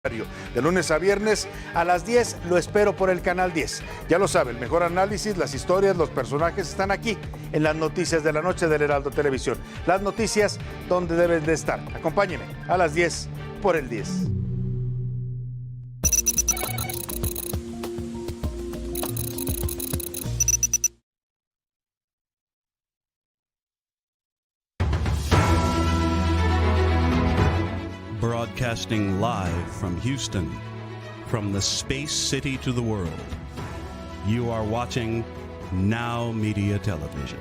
De lunes a viernes a las 10 lo espero por el canal 10. Ya lo sabe, el mejor análisis, las historias, los personajes están aquí en las noticias de la noche del Heraldo Televisión. Las noticias donde deben de estar. Acompáñenme a las 10 por el 10. Broadcasting live from Houston, from the space city to the world. You are watching NowMedia Television.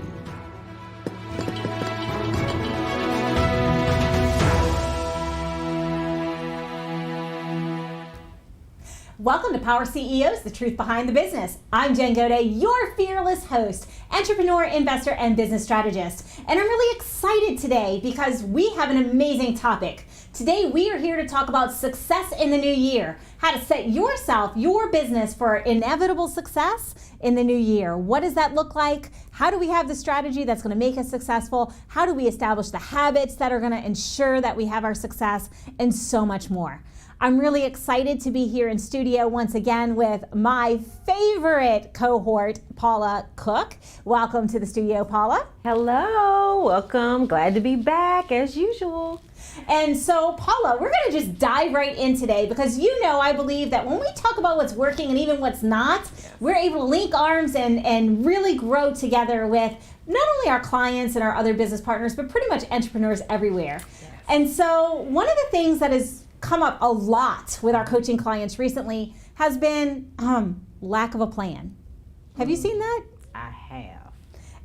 Welcome to Power CEOs, the truth behind the business. I'm Jen Gaudet, your fearless host, entrepreneur, investor, and business strategist. And I'm really excited today because we have an amazing topic. Today, we are here to talk about success in the new year, how to set yourself, your business for inevitable success in the new year. What does that look like? How do we have the strategy that's going to make us successful? How do we establish the habits that are going to ensure that we have our success? And so much more. I'm really excited to be here in studio once again with my favorite cohort, Paula Cook. Welcome to the studio, Paula. Hello, welcome. Glad to be back as usual. And so, Paula, we're going to just dive right in today because you know I believe that when we talk about what's working and even what's not, we're able to link arms and really grow together with not only our clients and our other business partners, but pretty much entrepreneurs everywhere. Yes. And so one of the things that has come up a lot with our coaching clients recently has been lack of a plan. Have you seen that? I have.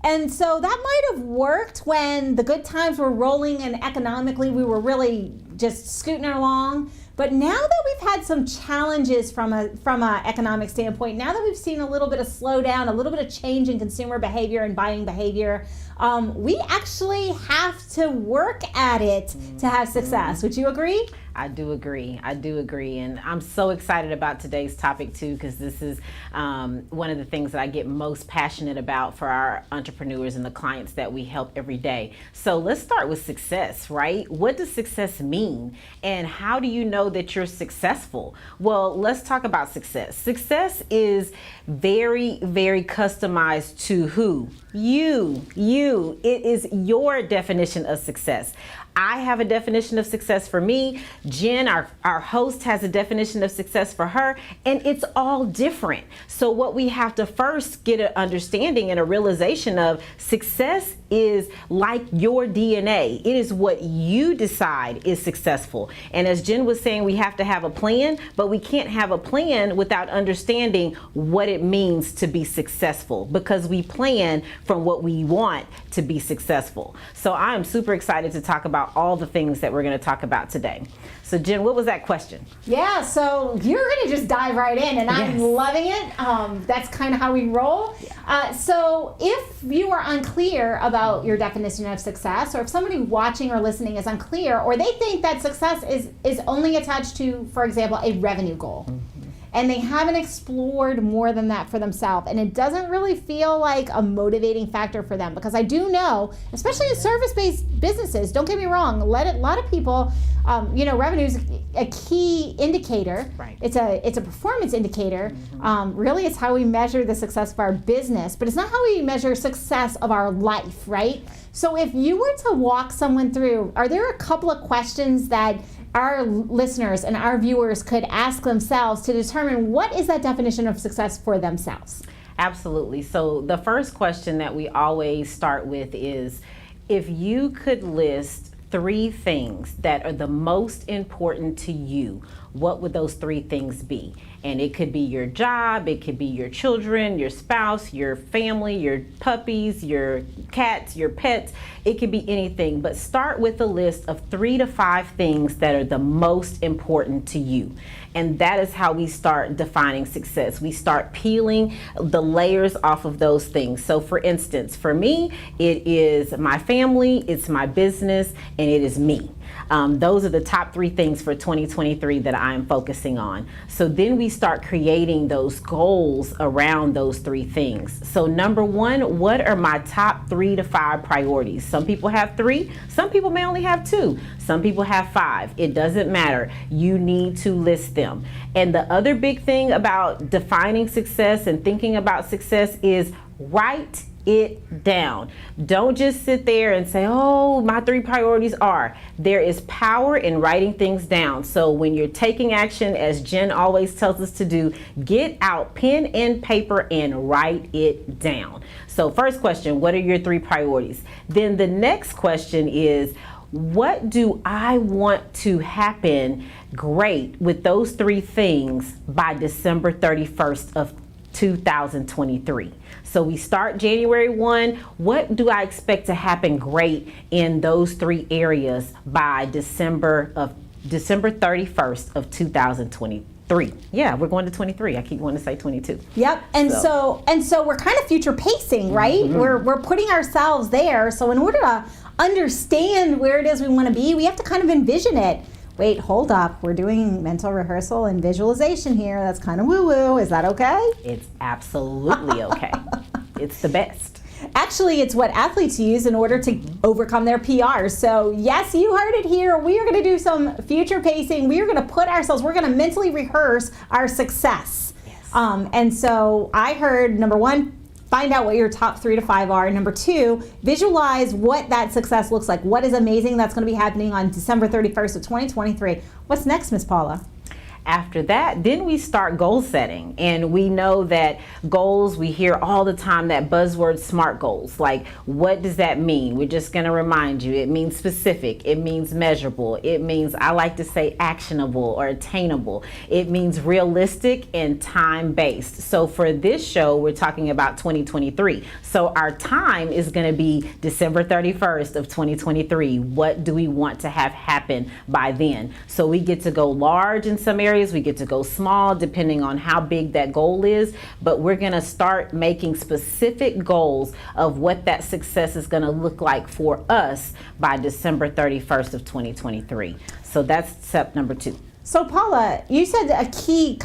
And so that might have worked when the good times were rolling and economically we were really just scooting along. But now that we've had some challenges from a economic standpoint, now that we've seen a little bit of slowdown, a little bit of change in consumer behavior and buying behavior, we actually have to work at it to have success. Would you agree? I do agree. And I'm so excited about today's topic too, because this is one of the things that I get most passionate about for our entrepreneurs and the clients that we help every day. So let's start with success, right? What does success mean? And how do you know that you're successful? Well, let's talk about success. Success is very, very customized to who? You. It is your definition of success. I have a definition of success for me. Jen, our host, has a definition of success for her, and it's all different. So what we have to first get an understanding and a realization of success is like your DNA. It is what you decide is successful. And as Jen was saying, we have to have a plan, but we can't have a plan without understanding what it means to be successful, because we plan from what we want to be successful. So I'm super excited to talk about all the things that we're going to talk about today. So Jen, what was that question? Yeah, so you're going to just dive right in, and I'm loving it. That's kind of how we roll. Yeah. So if you are unclear about your definition of success, or if somebody watching or listening is unclear, or they think that success is only attached to, for example, a revenue goal, and they haven't explored more than that for themselves, and it doesn't really feel like a motivating factor for them, because I do know, especially in service-based businesses, don't get me wrong, a lot of people, revenue is a key indicator. Right. It's a performance indicator. Really, it's how we measure the success of our business, but it's not how we measure success of our life, right? So if you were to walk someone through, are there a couple of questions that our listeners and our viewers could ask themselves to determine what is that definition of success for themselves? Absolutely. So the first question that we always start with is, if you could list 3 things that are the most important to you, what would those 3 things be? And it could be your job, it could be your children, your spouse, your family, your puppies, your cats, your pets. It could be anything, but start with a list of 3 to 5 things that are the most important to you. And that is how we start defining success. We start peeling the layers off of those things. So for instance, for me, it is my family, it's my business, and it is me. Those are the top 3 things for 2023 that I'm focusing on. So then we start creating those goals around those 3 things. So number 1, what are my top 3 to 5 priorities? Some people have 3, some people may only have 2, some people have 5. It doesn't matter. You need to list them. And the other big thing about defining success and thinking about success is write it down. Don't just sit there and say, oh, my 3 priorities are. There is power in writing things down. So when you're taking action, as Jen always tells us to do, get out pen and paper and write it down. So first question, what are your 3 priorities? Then the next question is, what do I want to happen great with those 3 things by December 31st of 2023? So we start January 1. What do I expect to happen great in those 3 areas by December 31st of 2023? Yeah, we're going to 23. I keep wanting to say 22. Yep. And so we're kind of future pacing, right? Mm-hmm. We're putting ourselves there. So in order to understand where it is we want to be, we have to kind of envision it. Wait, hold up. We're doing mental rehearsal and visualization here. That's kind of woo-woo. Is that okay? It's absolutely okay. It's the best. Actually, it's what athletes use in order to overcome their PRs. So yes, you heard it here. We are going to do some future pacing. We are going to we're going to mentally rehearse our success. Yes. And so I heard, number 1, find out what your top 3 to 5 are. Number 2, visualize what that success looks like. What is amazing that's going to be happening on December 31st of 2023. What's next, Miss Paula? After that, then we start goal setting. And we know that goals, we hear all the time that buzzword SMART goals. Like, what does that mean? We're just going to remind you. It means specific. It means measurable. It means, I like to say, actionable or attainable. It means realistic and time-based. So for this show, we're talking about 2023. So our time is going to be December 31st of 2023. What do we want to have happen by then? So we get to go large in some areas. We get to go small depending on how big that goal is, but we're going to start making specific goals of what that success is going to look like for us by December 31st of 2023. So that's step number 2. So Paula, you said a key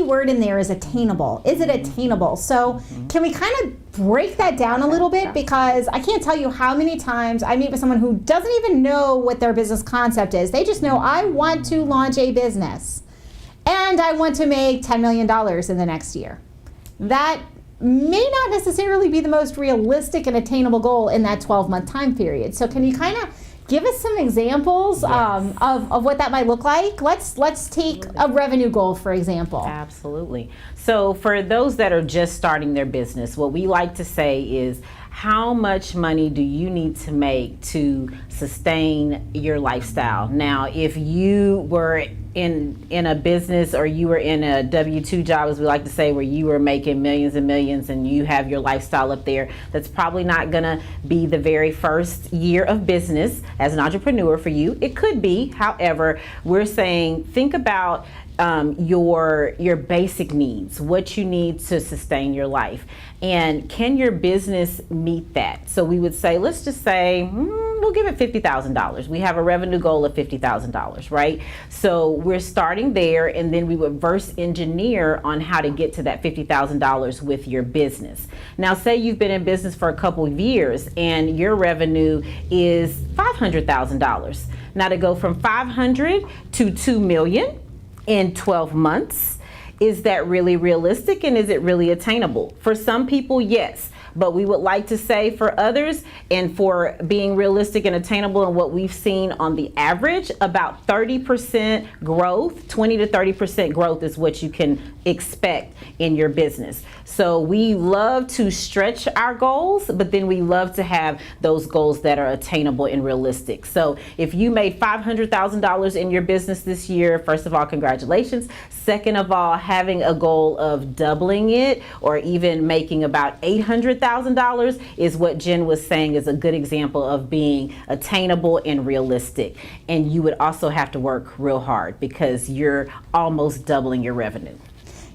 word in there is attainable. Is it attainable? So can we kind of break that down a little bit? Because I can't tell you how many times I meet with someone who doesn't even know what their business concept is. They just know, I want to launch a business and I want to make $10 million in the next year. That may not necessarily be the most realistic and attainable goal in that 12-month time period. So can you kind of give us some examples of what that might look like? Let's take a revenue goal, for example. Absolutely. So for those that are just starting their business, what we like to say is, how much money do you need to make to sustain your lifestyle? Now, if you were in a business or you were in a W-2 job, as we like to say, where you were making millions and millions and you have your lifestyle up there, that's probably not gonna be the very first year of business as an entrepreneur for you. It could be. However, we're saying, think about your basic needs, what you need to sustain your life. And can your business meet that? So we would say, let's just say, we'll give it $50,000. We have a revenue goal of $50,000, right? So we're starting there, and then we would reverse engineer on how to get to that $50,000 with your business. Now, say you've been in business for a couple of years and your revenue is $500,000. Now, to go from 500 to 2 million in 12 months, is that really realistic and is it really attainable? For some people, yes. But we would like to say for others, and for being realistic and attainable, and what we've seen on the average, about 30% growth, 20 to 30% growth is what you can expect in your business. So we love to stretch our goals, but then we love to have those goals that are attainable and realistic. So if you made $500,000 in your business this year, first of all, congratulations. Second of all, having a goal of doubling it or even making about $800,000 is what Jen was saying is a good example of being attainable and realistic. And you would also have to work real hard because you're almost doubling your revenue.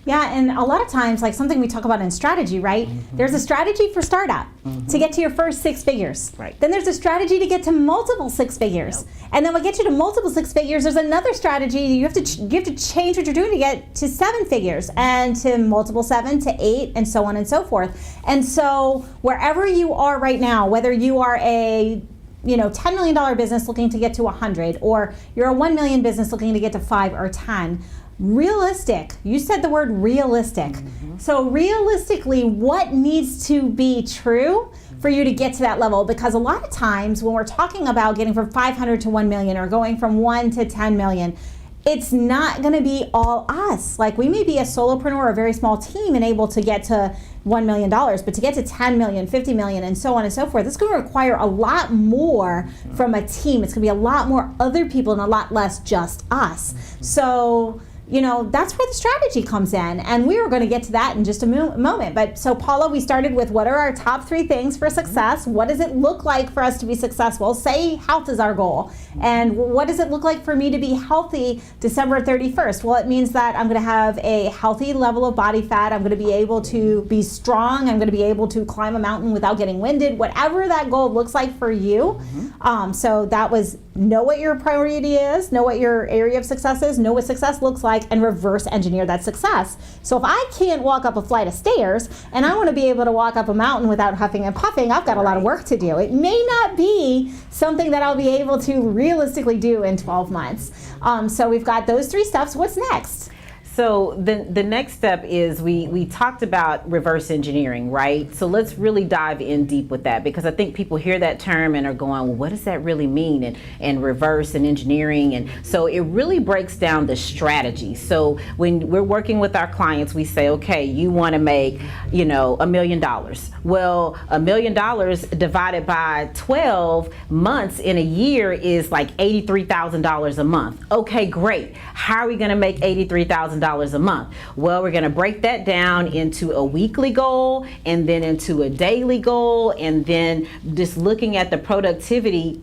Yeah, and a lot of times, like something we talk about in strategy, right? There's a strategy for startup to get to your first 6 figures. Right. Then there's a strategy to get to multiple 6 figures. And then what gets you to multiple 6 figures, there's another strategy. You have to change what you're doing to get to 7 figures and to multiple 7 to 8 and so on and so forth. And so wherever you are right now, whether you are a $10 million business looking to get to 100, or you're a 1 million business looking to get to 5 or 10, realistic. You said the word realistic. So realistically, what needs to be true for you to get to that level? Because a lot of times when we're talking about getting from 500 to 1 million or going from 1 to 10 million, it's not going to be all us. Like, we may be a solopreneur or a very small team and able to get to $1 million, but to get to 10 million, 50 million, and so on and so forth, it's going to require a lot more from a team. It's going to be a lot more other people and a lot less just us. So, that's where the strategy comes in. And we were going to get to that in just a moment. But so, Paula, we started with what are our top 3 things for success? What does it look like for us to be successful? Say health is our goal. And what does it look like for me to be healthy December 31st? Well, it means that I'm going to have a healthy level of body fat. I'm going to be able to be strong. I'm going to be able to climb a mountain without getting winded. Whatever that goal looks like for you. So that was, know what your priority is, know what your area of success is, know what success looks like, and reverse engineer that success. So if I can't walk up a flight of stairs and I want to be able to walk up a mountain without huffing and puffing, I've got a lot of work to do. It may not be something that I'll be able to realistically do in 12 months. So we've got those 3 steps. What's next? So the next step is we talked about reverse engineering, right? So let's really dive in deep with that, because I think people hear that term and are going, well, what does that really mean? And reverse and engineering. And so it really breaks down the strategy. So when we're working with our clients, we say, okay, you want to make, $1 million. Well, $1 million divided by 12 months in a year is like $83,000 a month. Okay, great. How are we going to make $83,000 a month? Well, we're going to break that down into a weekly goal, and then into a daily goal, and then just looking at the productivity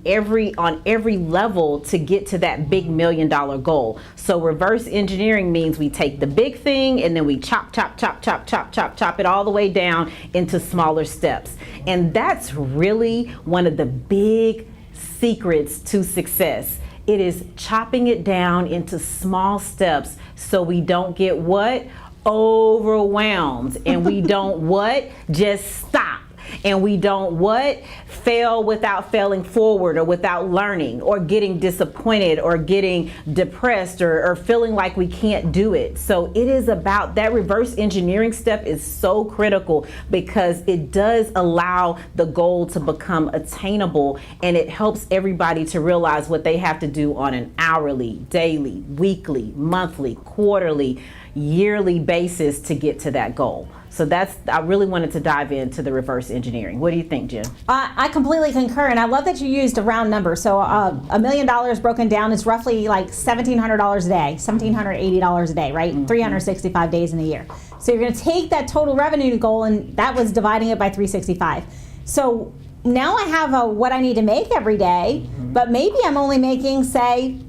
on every level to get to that big $1 million goal. So reverse engineering means we take the big thing and then we chop it all the way down into smaller steps. And that's really one of the big secrets to success. It is chopping it down into small steps so we don't get what? Overwhelmed. And we don't what? Just stop. And we don't what? Fail without failing forward, or without learning, or getting disappointed, or getting depressed, or feeling like we can't do it. So it is about that reverse engineering step is so critical, because it does allow the goal to become attainable, and it helps everybody to realize what they have to do on an hourly, daily, weekly, monthly, quarterly, yearly basis to get to that goal. So I really wanted to dive into the reverse engineering. What do you think, Jen? I completely concur, and I love that you used a round number. So $1 million broken down is roughly like $1,700 a day, $1,780 a day, right? 365 days in a year. So you're going to take that total revenue goal, and that was dividing it by 365. So now I have what I need to make every day, but maybe I'm only making, say,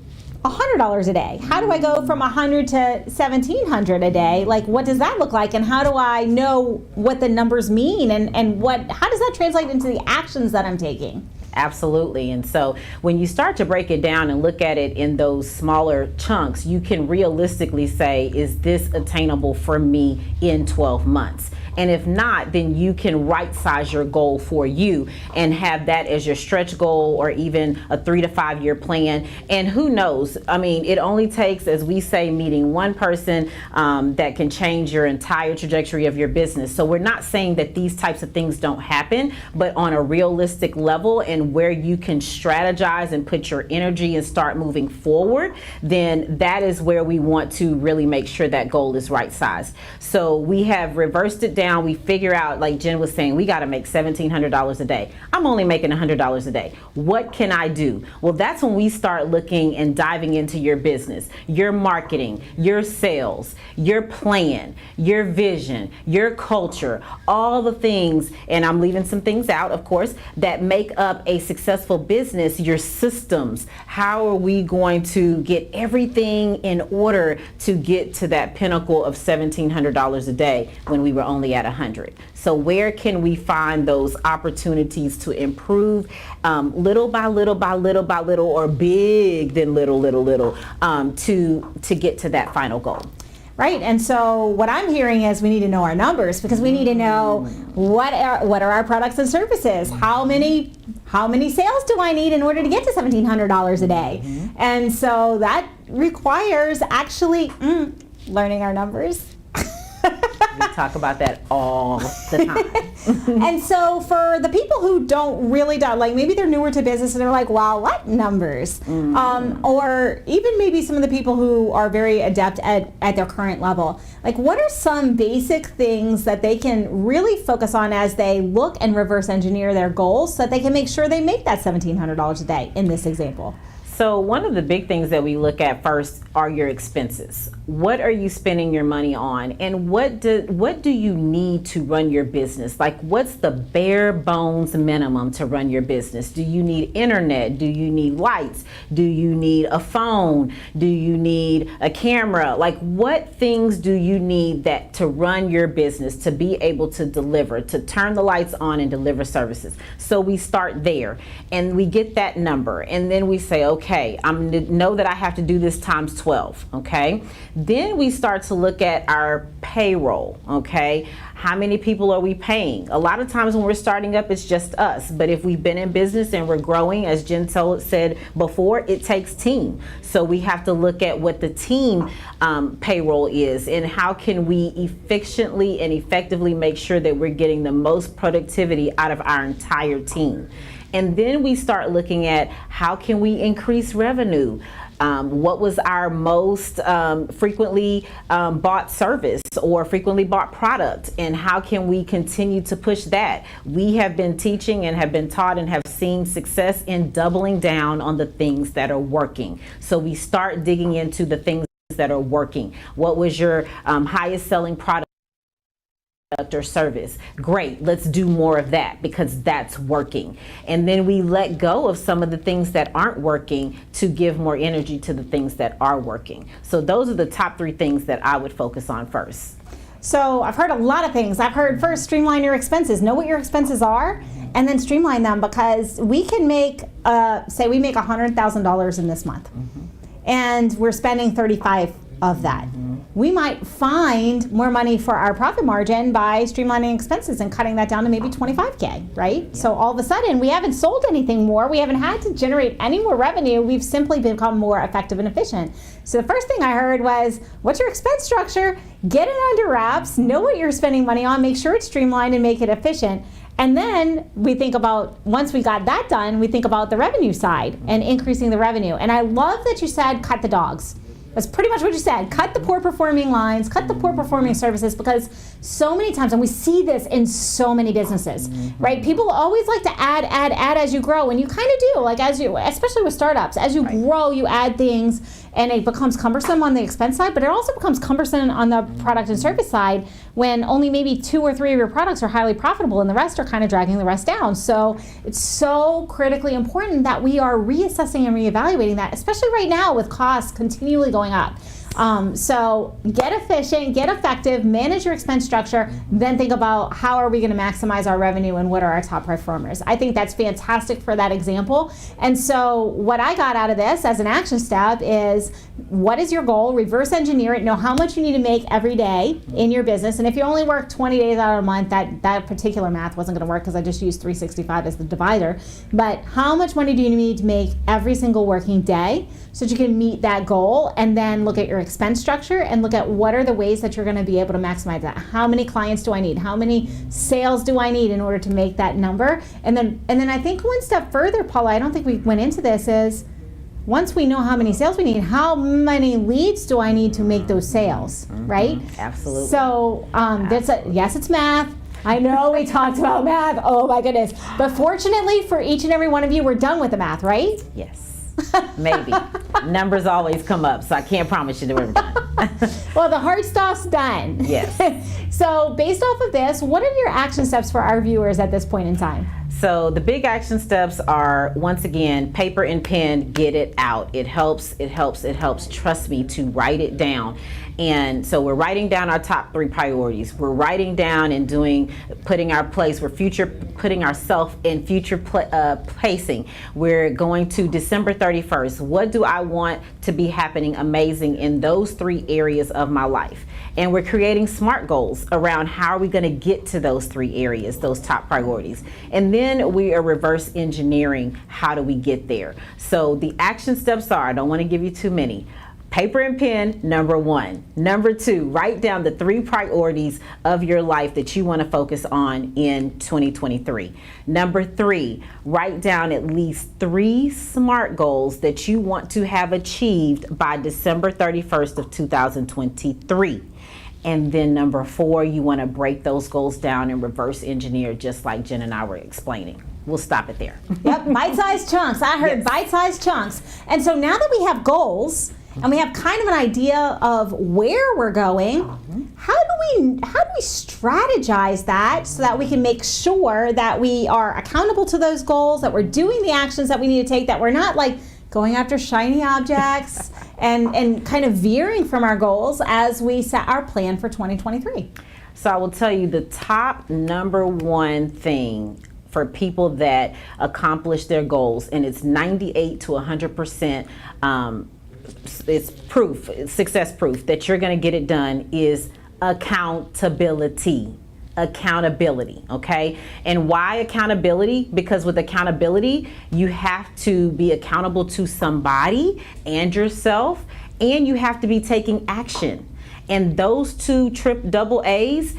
$100 a day. How do I go from 100 to 1,700 a day? Like, what does that look like? And how do I know what the numbers mean? And how does that translate into the actions that I'm taking? Absolutely. And so when you start to break it down and look at it in those smaller chunks, you can realistically say, is this attainable for me in 12 months? And if not, then you can right size your goal for you and have that as your stretch goal, or even a 3 to 5 year plan. And who knows? I mean, it only takes, as we say, meeting one person that can change your entire trajectory of your business. So we're not saying that these types of things don't happen, but on a realistic level, and where you can strategize and put your energy and start moving forward, then that is where we want to really make sure that goal is right sized. So we have reversed it down. We figure out, like Jen was saying, we got to make $1,700 a day. I'm only making $100 a day. What can I do? Well, that's when we start looking and diving into your business, your marketing, your sales, your plan, your vision, your culture, all the things, and I'm leaving some things out, of course, that make up a successful business, your systems, how are we going to get everything in order to get to that pinnacle of $1,700 a day when we were only at 100? So where can we find those opportunities to improve little by little by little by little, or big than little to get to that final goal? Right, and so what I'm hearing is we need to know our numbers, because we need to know what are our products and services. How many sales do I need in order to get to $1,700 a day? And so that requires actually learning our numbers. We talk about that all the time. And so for the people who don't really, like maybe they're newer to business and they're like, wow, what numbers? Or even maybe some of the people who are very adept at their current level. Like, what are some basic things that they can really focus on as they look and reverse engineer their goals so that they can make sure they make that $1,700 a day in this example? So one of the big things that we look at first are your expenses. What are you spending your money on, and what do you need to run your business? Like, what's the bare bones minimum to run your business? Do you need internet? Do you need lights? Do you need a phone? Do you need a camera? Like, what things do you need that to run your business, to be able to deliver, to turn the lights on and deliver services? So we start there and we get that number, and then we say, okay, I know that I have to do this times 12, okay? Then we start to look at our payroll, okay? How many people are we paying? A lot of times when we're starting up, it's just us. But if we've been in business and we're growing, as Jen said before, it takes team. So we have to look at what the team payroll is, and how can we efficiently and effectively make sure that we're getting the most productivity out of our entire team. And then we start looking at how can we increase revenue. What was our most frequently bought service or frequently bought product, and how can we continue to push that? We have been teaching and have been taught and have seen success in doubling down on the things that are working. So we start digging into the things that are working. What was your highest selling product or service? Great, let's do more of that because that's working. And then we let go of some of the things that aren't working to give more energy to the things that are working. So those are the top 3 things that I would focus on first. So I've heard a lot of things. I've heard first, streamline your expenses. Know what your expenses are, and then streamline them, because we can make, say we make $100,000 in this month, and we're spending 35 of that. We might find more money for our profit margin by streamlining expenses and cutting that down to maybe 25K, right? Yeah. So all of a sudden, we haven't sold anything more. We haven't had to generate any more revenue. We've simply become more effective and efficient. So the first thing I heard was, what's your expense structure? Get it under wraps, know what you're spending money on, make sure it's streamlined and make it efficient. And then we think about, once we got that done, we think about the revenue side and increasing the revenue. And I love that you said cut the dogs. That's pretty much what you said. Cut the poor performing lines, cut the poor performing services, because so many times, and we see this in so many businesses, right? People always like to add as you grow, and you kind of do, like as you, especially with startups, as you grow, you add things, and it becomes cumbersome on the expense side, but it also becomes cumbersome on the product and service side when only maybe 2 or 3 of your products are highly profitable and the rest are kind of dragging the rest down. So it's so critically important that we are reassessing and reevaluating that, especially right now with costs continually going up. So get efficient, get effective, manage your expense structure, then think about how are we going to maximize our revenue and what are our top performers. I think that's fantastic for that example. And so what I got out of this as an action step is, what is your goal? Reverse engineer it. Know how much you need to make every day in your business. And if you only work 20 days out of a month, that particular math wasn't going to work because I just used 365 as the divider. But how much money do you need to make every single working day so that you can meet that goal? And then look at your expense structure and look at what are the ways that you're going to be able to maximize that. How many clients do I need? How many sales do I need in order to make that number? And then I think one step further, Paula, I don't think we went into this, is once we know how many sales we need, how many leads do I need to make those sales, right? Absolutely. So yes, it's math. I know we talked about math. Oh my goodness. But fortunately for each and every one of you, we're done with the math, right? Yes. Maybe. Numbers always come up, so I can't promise you that we're done. Well, the hard stuff's done. Yes. So based off of this, what are your action steps for our viewers at this point in time? So the big action steps are, once again, paper and pen, get it out. It helps, trust me, to write it down. And so we're writing down our top 3 priorities. We're writing down and putting ourselves in future pacing. We're going to December 31st. What do I want to be happening amazing in those 3 areas of my life? And we're creating SMART goals around how are we going to get to those 3 areas, those top priorities. And then we are reverse engineering how do we get there. So the action steps are, I don't want to give you too many. Paper and pen, number 1. Number 2, write down the 3 priorities of your life that you want to focus on in 2023. Number 3, write down at least 3 SMART goals that you want to have achieved by December 31st of 2023. And then number 4, you want to break those goals down and reverse engineer, just like Jen and I were explaining. We'll stop it there. Yep, bite-sized chunks. I heard Yes. bite-sized chunks. And so now that we have goals and we have kind of an idea of where we're going, how do we strategize that so that we can make sure that we are accountable to those goals, that we're doing the actions that we need to take, that we're not like going after shiny objects and kind of veering from our goals as we set our plan for 2023? So I will tell you the top number 1 thing for people that accomplish their goals, and it's 98 to 100%, it's proof, it's success proof that you're going to get it done, is accountability. Accountability, okay? And why accountability? Because with accountability, you have to be accountable to somebody and yourself, and you have to be taking action. And those 2 double A's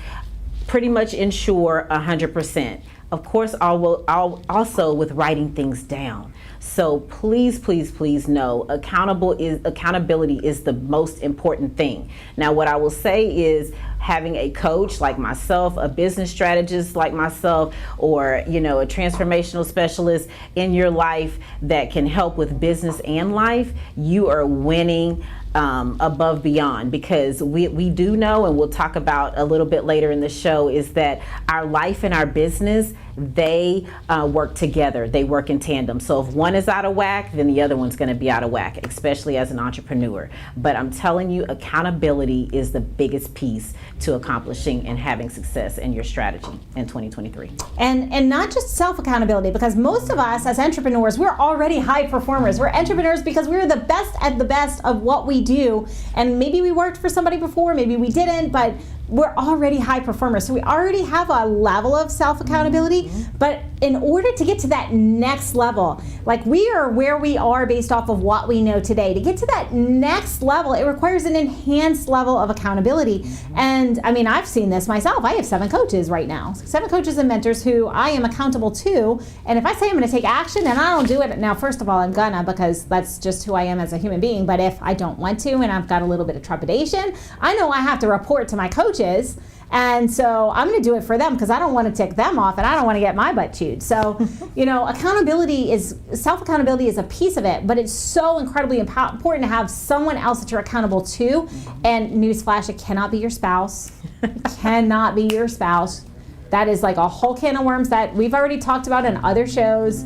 pretty much ensure 100%. Of course, I'll also with writing things down. So please, please, please know accountability is the most important thing. Now, what I will say is having a coach like myself, a business strategist like myself, or a transformational specialist in your life that can help with business and life, you are winning above beyond, because we do know, and we'll talk about a little bit later in the show, is that our life and our business, they work together. They work in tandem. So if one is out of whack, then the other one's going to be out of whack, especially as an entrepreneur. But I'm telling you, accountability is the biggest piece to accomplishing and having success in your strategy in 2023. And not just self-accountability, because most of us as entrepreneurs, we're already high performers. We're entrepreneurs because we're the best at the best of what we do. And maybe we worked for somebody before, maybe we didn't, but we're already high performers. So we already have a level of self-accountability. But in order to get to that next level, like we are where we are based off of what we know today, to get to that next level, it requires an enhanced level of accountability. And I mean, I've seen this myself. I have 7 coaches right now, 7 coaches and mentors who I am accountable to. And if I say I'm going to take action and I don't do it, now, first of all, I'm gonna, because that's just who I am as a human being. But if I don't want to and I've got a little bit of trepidation, I know I have to report to my coaches. And so I'm going to do it for them because I don't want to tick them off and I don't want to get my butt chewed. So, self-accountability is a piece of it, but it's so incredibly important to have someone else that you're accountable to. And newsflash, it cannot be your spouse. It cannot be your spouse. That is like a whole can of worms that we've already talked about in other shows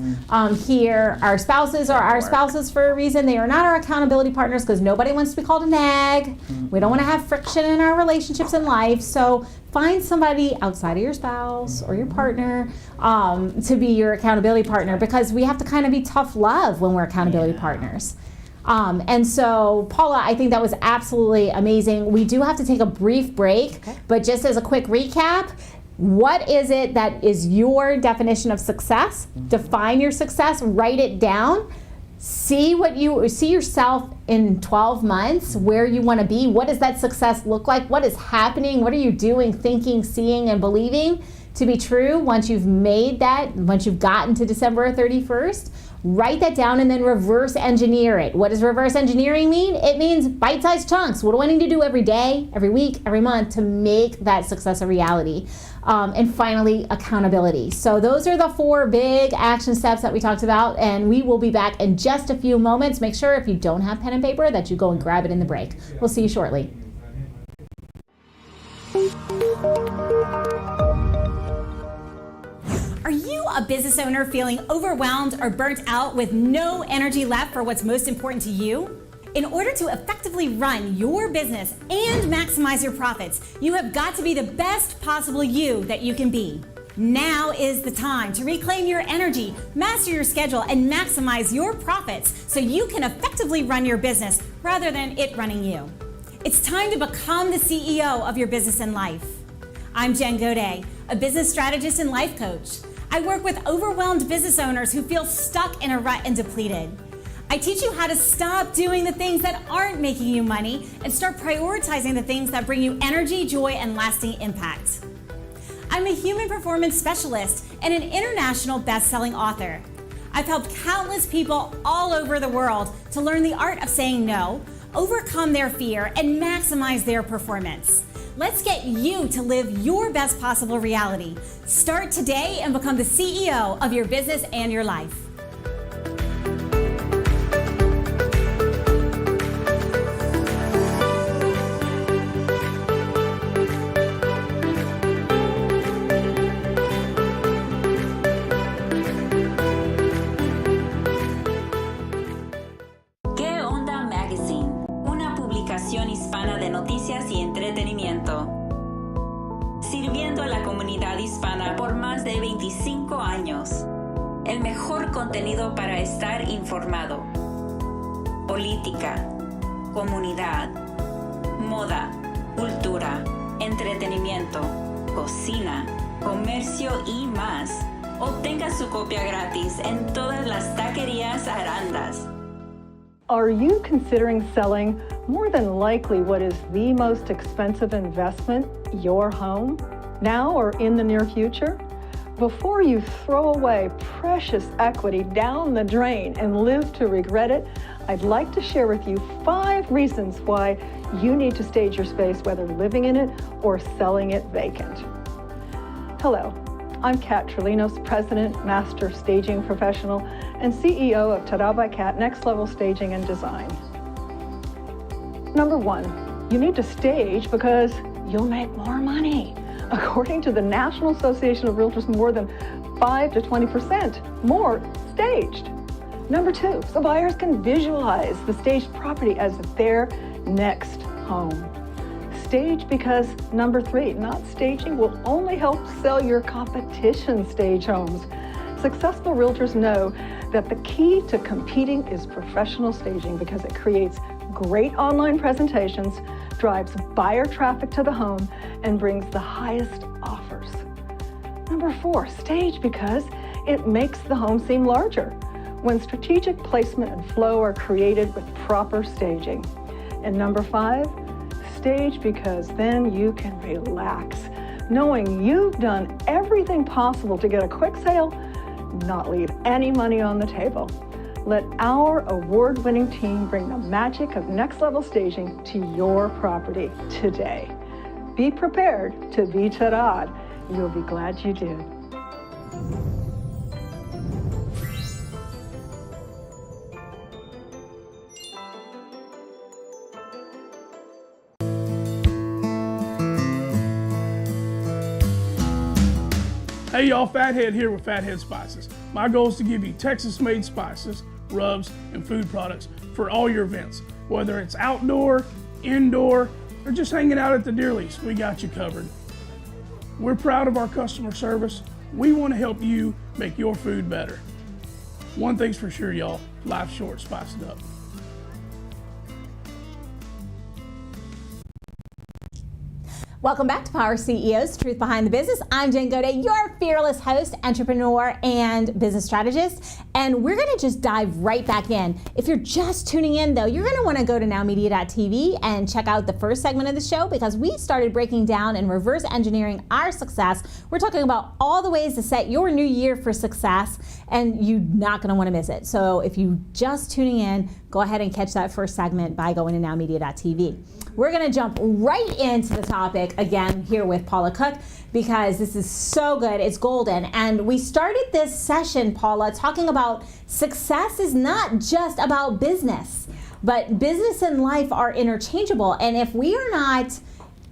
here. Our spouses are our spouses for a reason. They are not our accountability partners because nobody wants to be called a nag. We don't want to have friction in our relationships in life. So find somebody outside of your spouse or your partner to be your accountability partner, because we have to kind of be tough love when we're accountability partners. And so, Paula, I think that was absolutely amazing. We do have to take a brief break, but just as a quick recap, what is it that is your definition of success? Define your success, write it down, see yourself in 12 months, where you want to be. What does that success look like? What is happening? What are you doing, thinking, seeing, and believing to be true once you've made that, once you've gotten to December 31st? Write that down and then reverse engineer it. What does reverse engineering mean? It means bite-sized chunks. What do I need to do every day, every week, every month to make that success a reality? And finally, accountability. So those are the 4 big action steps that we talked about, and we will be back in just a few moments. Make sure if you don't have pen and paper that you go and grab it in the break. We'll see you shortly. Are you a business owner feeling overwhelmed or burnt out with no energy left for what's most important to you? In order to effectively run your business and maximize your profits, you have got to be the best possible you that you can be. Now is the time to reclaim your energy, master your schedule, and maximize your profits so you can effectively run your business rather than it running you. It's time to become the CEO of your business and life. I'm Jen Gaudet, a business strategist and life coach. I work with overwhelmed business owners who feel stuck in a rut and depleted. I teach you how to stop doing the things that aren't making you money and start prioritizing the things that bring you energy, joy, and lasting impact. I'm a human performance specialist and an international best-selling author. I've helped countless people all over the world to learn the art of saying no, overcome their fear, and maximize their performance. Let's get you to live your best possible reality. Start today and become the CEO of your business and your life. Hispana de noticias y entretenimiento. Sirviendo a la comunidad hispana por más de 25 años. El mejor contenido para estar informado. Política, comunidad, moda, cultura, entretenimiento, cocina, comercio y más. Obtenga su copia gratis en todas las taquerías Arandas. Are you considering selling more than likely what is the most expensive investment, your home, now or in the near future? Before you throw away precious equity down the drain and live to regret it, I'd like to share with you 5 reasons why you need to stage your space, whether living in it or selling it vacant. Hello, I'm Kat Trelinos, President, Master Staging Professional, and CEO of Ta-Da by Kat Next Level Staging and Design. Number 1, you need to stage because you'll make more money. According to the National Association of Realtors, more than 5 to 20% more staged. Number 2, so buyers can visualize the staged property as their next home. Stage because number 3, not staging will only help sell your competition stage homes. Successful realtors know that the key to competing is professional staging because it creates great online presentations, drives buyer traffic to the home, and brings the highest offers. Number 4, stage because it makes the home seem larger when strategic placement and flow are created with proper staging. And number 5, stage because then you can relax, knowing you've done everything possible to get a quick sale, not leave any money on the table. Let our award-winning team bring the magic of next level staging to your property today. Be prepared to be ta-da'd. You'll be glad you did. Hey y'all, Fathead here with Fathead Spices. My goal is to give you Texas-made spices, rubs, and food products for all your events. Whether it's outdoor, indoor, or just hanging out at the deer lease, we got you covered. We're proud of our customer service. We want to help you make your food better. One thing's for sure, y'all, life's short, spice it up. Welcome back to Power CEOs, Truth Behind the Business. I'm Jen Gaudet, your fearless host, entrepreneur, and business strategist. And we're going to just dive right back in. If you're just tuning in, though, you're going to want to go to NowMedia.tv and check out the first segment of the show because we started breaking down and reverse engineering our success. We're talking about all the ways to set your new year for success, and you're not going to want to miss it. So if you just tuning in, go ahead and catch that first segment by going to NowMedia.tv. We're going to jump right into the topic again here with Paula Cook because this is so good. It's golden. And we started this session, Paula, talking about success is not just about business, but business and life are interchangeable. And if we are not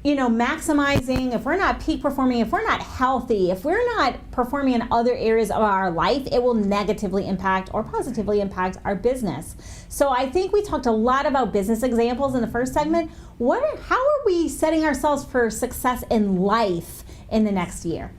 maximizing, if we're not peak performing, if we're not healthy, if we're not performing in other areas of our life, it will negatively impact or positively impact our business. So I think we talked a lot about business examples in the first segment. How are we setting ourselves for success in life in the next year?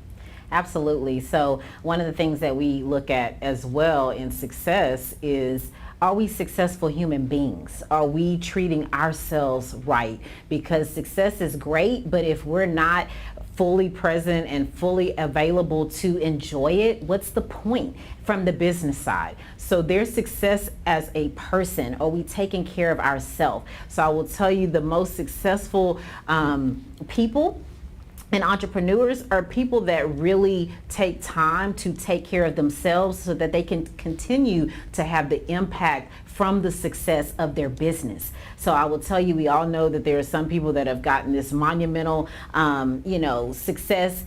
Absolutely. So one of the things that we look at as well in success is, are we successful human beings? Are we treating ourselves right? Because success is great, but if we're not fully present and fully available to enjoy it, what's the point from the business side? So there's success as a person. Are we taking care of ourselves? So I will tell you, the most successful people and entrepreneurs are people that really take time to take care of themselves so that they can continue to have the impact from the success of their business. So I will tell you, we all know that there are some people that have gotten this monumental, success,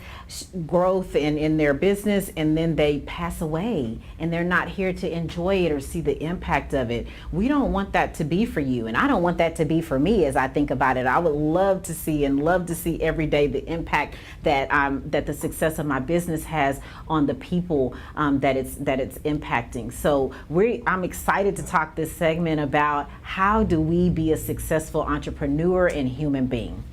growth in their business, and then they pass away and they're not here to enjoy it or see the impact of it. We don't want that to be for you, and I don't want that to be for me as I think about it. I would love to see every day the impact that the success of my business has on the people that it's impacting. So I'm excited to talk this segment about how do we be a successful entrepreneur and human being.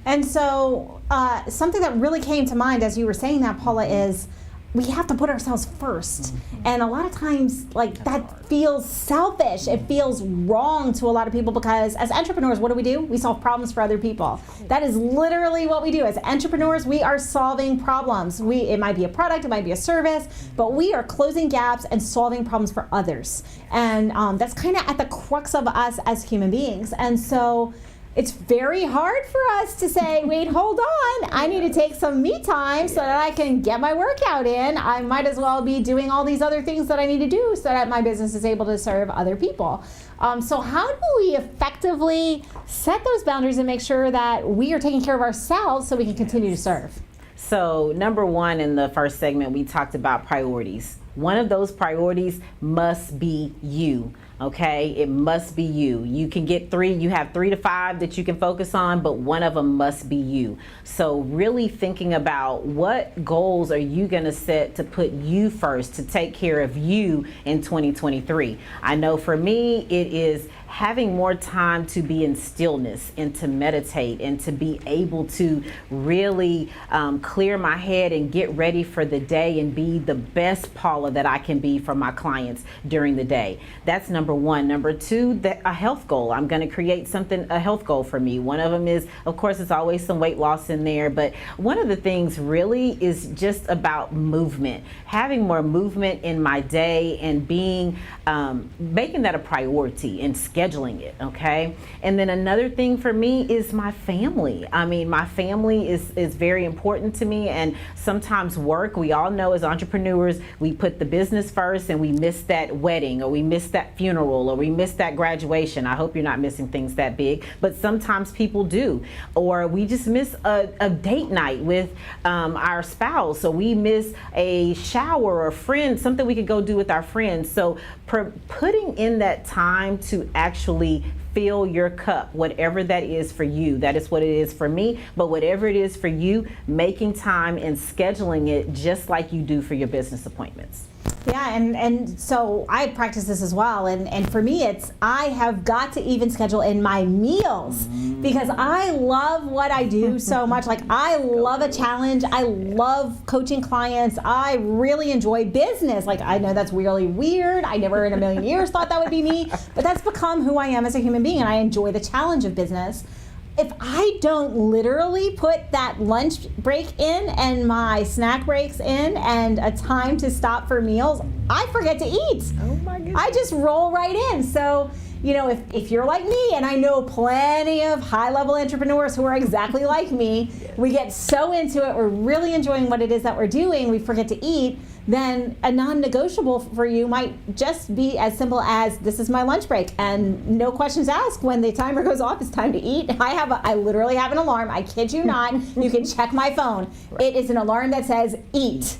And so something that really came to mind as you were saying that, Paula, is we have to put ourselves first. And a lot of times, that feels selfish. It feels wrong to a lot of people, because as entrepreneurs, what do? We solve problems for other people. That is literally what we do. As entrepreneurs, we are solving problems. It might be a product, it might be a service, but we are closing gaps and solving problems for others. And that's kind of at the crux of us as human beings. And so it's very hard for us to say, wait, hold on, I need to take some me time so that I can get my workout in. I might as well be doing all these other things that I need to do so that my business is able to serve other people. So how do we effectively set those boundaries and make sure that we are taking care of ourselves so we can continue to serve? So number one, in the first segment, we talked about priorities. One of those priorities must be you. Okay, it must be you. You can get you have 3 to 5 that you can focus on, but one of them must be you. So really thinking about what goals are you gonna set to put you first, to take care of you in 2023. I know for me, it is having more time to be in stillness and to meditate and to be able to really clear my head and get ready for the day and be the best Paula that I can be for my clients during the day. That's number one. Number two, a health goal. I'm going to create a health goal for me. One of them is, of course, it's always some weight loss in there, but one of the things really is just about movement. Having more movement in my day and making that a priority and scheduling it, okay? And then another thing for me is my family. I mean, my family is very important to me, and sometimes work, we all know as entrepreneurs, we put the business first and we miss that wedding, or we miss that funeral, or we miss that graduation. I hope you're not missing things that big, but sometimes people do. Or we just miss a date night with our spouse, or we miss a shower or friend, something we could go do with our friends. So putting in that time to actually fill your cup, whatever that is for you. That is what it is for me, but whatever it is for you, making time and scheduling it just like you do for your business appointments. Yeah, and so I practice this as well, and for me I have got to even schedule in my meals, because I love what I do so much. Like, I love a challenge, I love coaching clients, I really enjoy business. Like, I know that's really weird, I never in a million years thought that would be me, but that's become who I am as a human being, and I enjoy the challenge of business. If I don't literally put that lunch break in and my snack breaks in and a time to stop for meals, I forget to eat. Oh my goodness. I just roll right in. So, if you're like me, and I know plenty of high-level entrepreneurs who are exactly like me, we get so into it, we're really enjoying what it is that we're doing, we forget to eat, then a non-negotiable for you might just be as simple as, this is my lunch break, and no questions asked. When the timer goes off, it's time to eat. I literally have an alarm, I kid you not. You can check my phone. It is an alarm that says eat.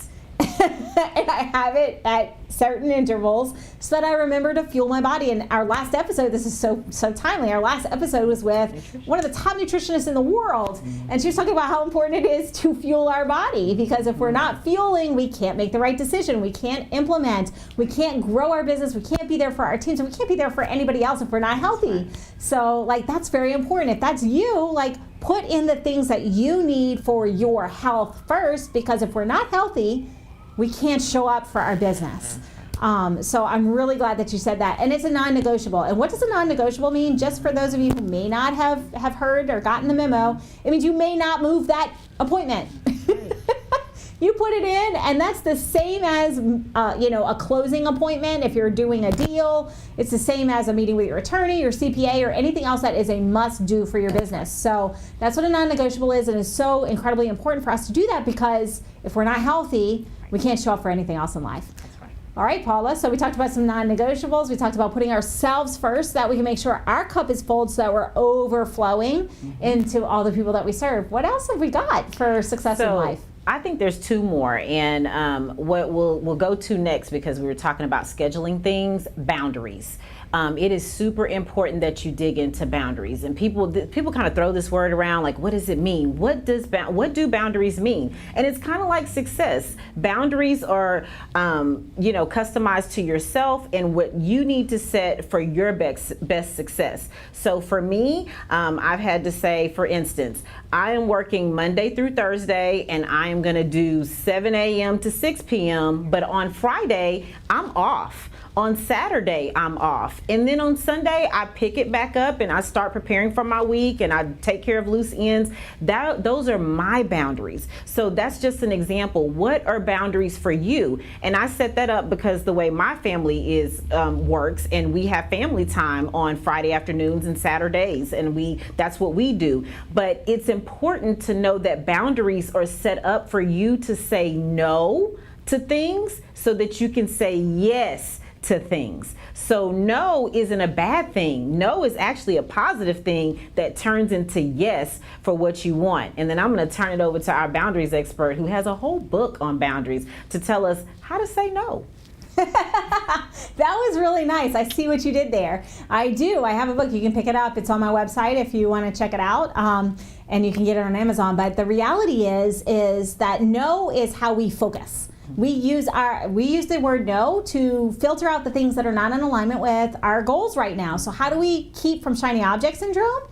and I have it at certain intervals so that I remember to fuel my body. And our last episode, this is so timely, our last episode was with one of the top nutritionists in the world, and she was talking about how important it is to fuel our body, because if we're not fueling, we can't make the right decision, we can't implement, we can't grow our business, we can't be there for our teams, and we can't be there for anybody else if we're not healthy. So like, that's very important. If that's you, like, put in the things that you need for your health first, because if we're not healthy, we can't show up for our business. So I'm really glad that you said that. And it's a non-negotiable. And what does a non-negotiable mean? Just for those of you who may not have heard or gotten the memo, it means you may not move that appointment. You put it in, and that's the same as a closing appointment. If you're doing a deal, it's the same as a meeting with your attorney, your CPA, or anything else that is a must-do for your business. So that's what a non-negotiable is, and it's so incredibly important for us to do that, because if we're not healthy, we can't show up for anything else in life. That's right. All right, Paula, so we talked about some non-negotiables. We talked about putting ourselves first so that we can make sure our cup is full, so that we're overflowing into all the people that we serve. What else have we got for success in life? I think there's two more, and what we'll go to next, because we were talking about scheduling things, boundaries. It is super important that you dig into boundaries, and people kind of throw this word around like, what does it mean? What do boundaries mean? And it's kind of like success. Boundaries are customized to yourself and what you need to set for your best success. So for me, I've had to say, for instance, I am working Monday through Thursday, and I am going to do 7 a.m. to 6 p.m. But on Friday, I'm off. On Saturday, I'm off. And then on Sunday, I pick it back up and I start preparing for my week, and I take care of loose ends. Those are my boundaries. So that's just an example. What are boundaries for you? And I set that up because the way my family works, and we have family time on Friday afternoons and Saturdays, and that's what we do. But it's important to know that boundaries are set up for you to say no to things so that you can say yes to things. So no isn't a bad thing. No is actually a positive thing that turns into yes for what you want. And then I'm going to turn it over to our boundaries expert, who has a whole book on boundaries, to tell us how to say no. That was really nice. I see what you did there. I do. I have a book. You can pick it up. It's on my website if you want to check it out. And you can get it on Amazon. But the reality is that no is how we focus. We use the word no to filter out the things that are not in alignment with our goals right now. So how do we keep from shiny object syndrome?